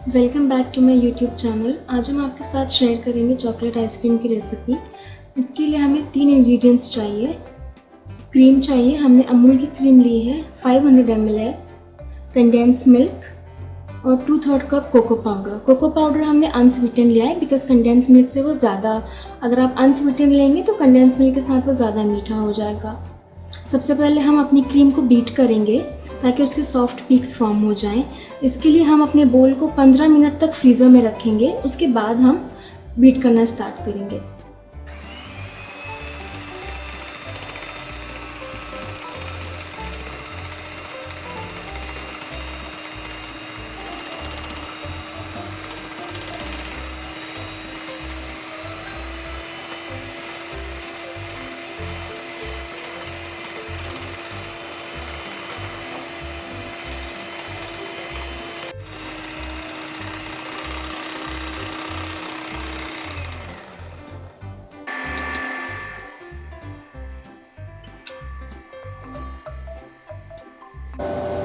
Welcome back to my YouTube channel. आज हम आपके साथ शेयर करेंगे चॉकलेट आइसक्रीम की रेसिपी। इसके लिए हमें 3 इंग्रेडिएंट्स चाहिए। क्रीम चाहिए, हमने अमूल की क्रीम ली है, 500 ml है। कंडेंस मिल्क और 2/3 cup cocoa powder. Cocoa powder हमने अनस्वीटेंड लिया है बिकॉज कंडेंस मिल्क से वो ज़्यादा, अगर आप अनस्वीटेंड लेंगे तो कंडेंस मिल्क के साथ वो ज़्यादा मीठा हो जाएगा। सबसे पहले हम अपनी क्रीम को बीट करेंगे ताकि उसके सॉफ्ट पीक्स फॉर्म हो जाएं। इसके लिए हम अपने बोल को 15 मिनट तक फ्रीज़र में रखेंगे, उसके बाद हम बीट करना स्टार्ट करेंगे।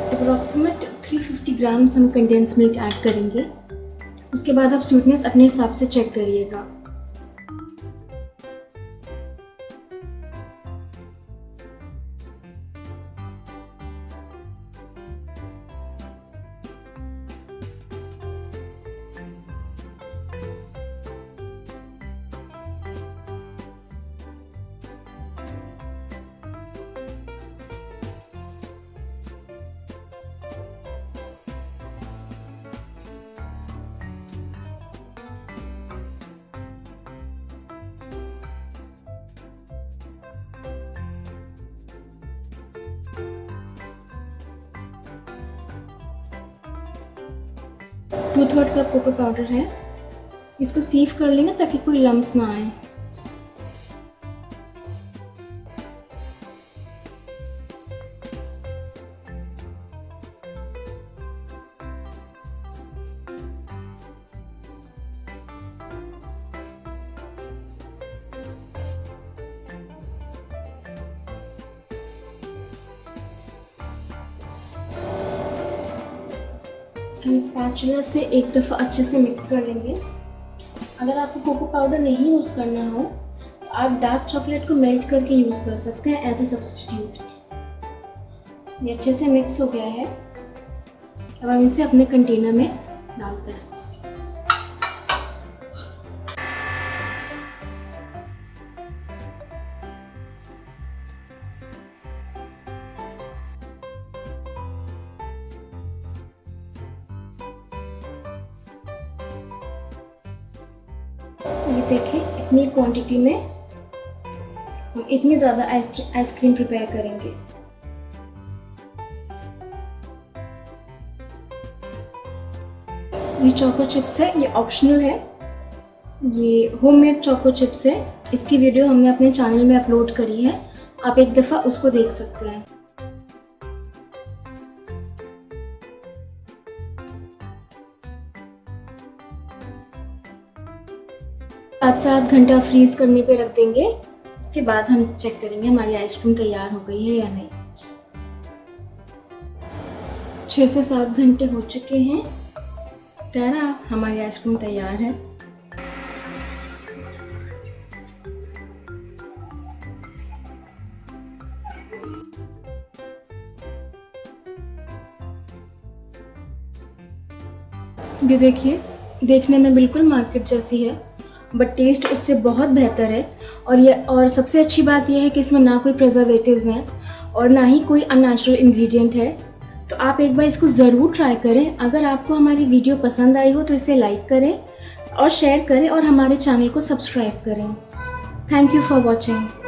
अप्रॉक्सीमेट 350 ग्राम्स हम कंडेंस मिल्क ऐड करेंगे। उसके बाद आप स्वीटनेस अपने हिसाब से चेक करिएगा। Two third cup cocoa powder है, इसको सीव कर लेंगे ताकि कोई लम्स ना आए। हम स्पैचुला से एक दफ़ा अच्छे से मिक्स कर लेंगे। अगर आपको कोको पाउडर नहीं यूज़ करना हो तो आप डार्क चॉकलेट को मेल्ट करके यूज़ कर सकते हैं एज ए सब्स्टिट्यूट। ये अच्छे से मिक्स हो गया है। अब हम इसे अपने कंटेनर में डालते हैं। ये देखिए, इतनी क्वांटिटी में हम इतनी ज़्यादा आइसक्रीम प्रिपेयर करेंगे। ये चोको चिप्स है, ये ऑप्शनल है। ये होममेड चोको चिप्स है। इसकी वीडियो हमने अपने चैनल में अपलोड करी है, आप एक दफ़ा उसको देख सकते हैं। 5 से 8 घंटा फ्रीज करने पे रख देंगे। इसके बाद हम चेक करेंगे हमारी आइसक्रीम तैयार हो गई है या नहीं। 6 से 7 घंटे हो चुके हैं। हमारी आइसक्रीम तैयार है। ये देखिए, देखने में बिल्कुल मार्केट जैसी है बट टेस्ट उससे बहुत बेहतर है। और सबसे अच्छी बात यह है कि इसमें ना कोई प्रिजर्वेटिव्स हैं और ना ही कोई अननेचुरल इंग्रेडिएंट है। तो आप एक बार इसको ज़रूर ट्राई करें। अगर आपको हमारी वीडियो पसंद आई हो तो इसे लाइक करें और शेयर करें और हमारे चैनल को सब्सक्राइब करें। Thank you for watching.